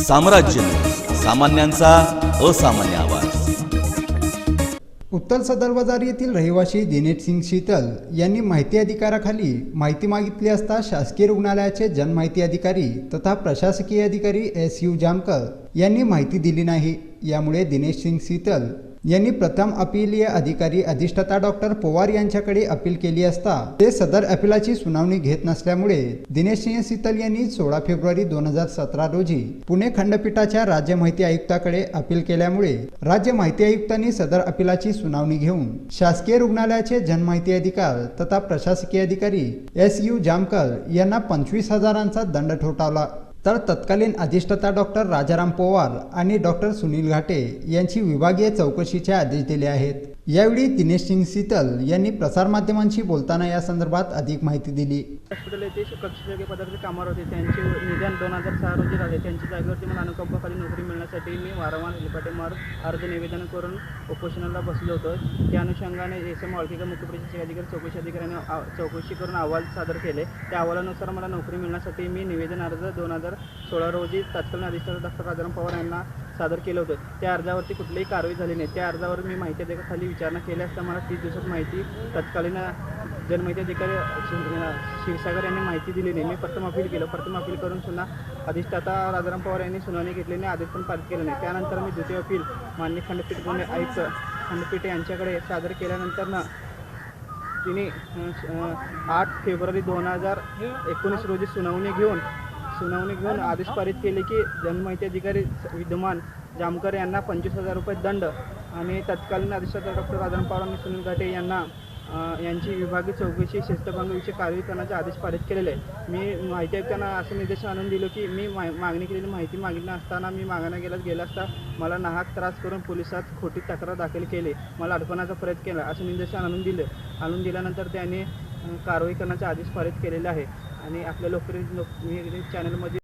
साम्राज्य सामान्यांचा असामान्य आवाज। उत्तर सदर बाजार येथील रहिवासी दिनेश सिंग शीतल यांनी माहिती अधिकाराखाली माहिती मागितली असता शासकीय रुग्णालयाचे जनमाहिती अधिकारी तथा प्रशासकीय अधिकारी SU जामकर यांनी माहिती दिली नाही। यामुळे दिनेश सिंग शीतल यांनी प्रथम अपीलीय अधिकारी अधिष्ठाता डॉक्टर पवार यांच्याकडे अपील केली असता ते सदर अपीलाची सुनावणी घेत नसल्यामुळे दिनेश सिंग शीतल यांनी 16 फेब्रुवारी 2017 रोजी पुणे खंडपीठाच्या राज्य माहिती आयुक्ताकडे अपील केल्यामुळे राज्य माहिती आयुक्तांनी सदर अपीलाची सुनावणी घेऊन शासकीय रुग्णालयाचे जनमाहिती अधिकारी तथा प्रशासकीय अधिकारी SU जामकर यांना 25,000चा दंड ठोठावला। तर तत्कालीन अधिष्ठाता डॉक्टर राजाराम पवार आणि डॉक्टर सुनील घाटे यांची विभागीय चौकशीचे आदेश दिले आहेत। यावेळी दिनेश सिंग शीतल यांनी प्रसारमाध्यमांशी बोलताना या संदर्भात अधिक माहिती दिली। हॉस्पिटल येथे कक्षीयोग्य पदाचे कामावर होते, त्यांचे निधन 2006 रोजी झाले। त्यांच्या जागेवरती मला अनुकंपाखाली नोकरी मिळण्यासाठी मी वारंवार हेलपाटेमार अर्ज निवेदन करून उपोषणाला बसलो होतो। त्या अनुषंगाने SM वाळकीकर मुख्य प्रशासकीय अधिकारी चौकशी अधिकाऱ्यांनी चौकशी करून अहवाल सादर केले। त्या अहवालानुसार मला नोकरी मिळण्यासाठी मी निवेदन अर्ज 2016 रोजी तत्कालीन अधिष्ठाता डॉक्टर राजाराम पवार यांना सादर केलं होतं। त्या अर्जावरती कुठलीही कारवाई झाली नाही। त्या अर्जावर मी माहिती अधिकाराखाली विचारणा केली असता मला 30 दिवसात माहिती तत्कालीन जनमाहिती अधिकारी क्षीरसागर यांनी माहिती दिली नाही। मी प्रथम अपील केलं। प्रथम अपील करून सुद्धा अधिष्ठाता राजाराम पवार यांनी सुनावणी घेतली नाही, आदेश पण पारित केला नाही। त्यानंतर मी द्वितीय अपील मान्य खंडपीठ गुन्हे आयुक्त खंडपीठ यांच्याकडे सादर केल्यानंतर तिने 8 फेब्रुवारी 2019 रोजी सुनावणी घेऊन आदेश पारित केले की जनमाहिती अधिकारी विद्यमान जामकर यांना 25,000 रुपये दंड आणि तत्कालीन अधिष्ठाता डॉक्टर राजाराम पवार आणि सुनील घाटे यांना यांची विभागीय चौकशी शिस्तभंगाविषयी कारवाई करण्याचे आदेश पारित केलेले आहे। मी माहिती आयुक्तांना असं निर्देशन आणून दिलं की मी मागणी केलेली माहिती मागितली असताना मी मागण्या गेला असता मला नाहक त्रास करून पोलिसात खोटी तक्रार दाखल केली, मला अडकवण्याचा प्रयत्न केला असं निर्देशन आणून दिल्यानंतर त्यांनी कारवाई करण्याचे आदेश पारित केलेले आहे। आणि आपल्या लोकप्रिय चॅनलमध्ये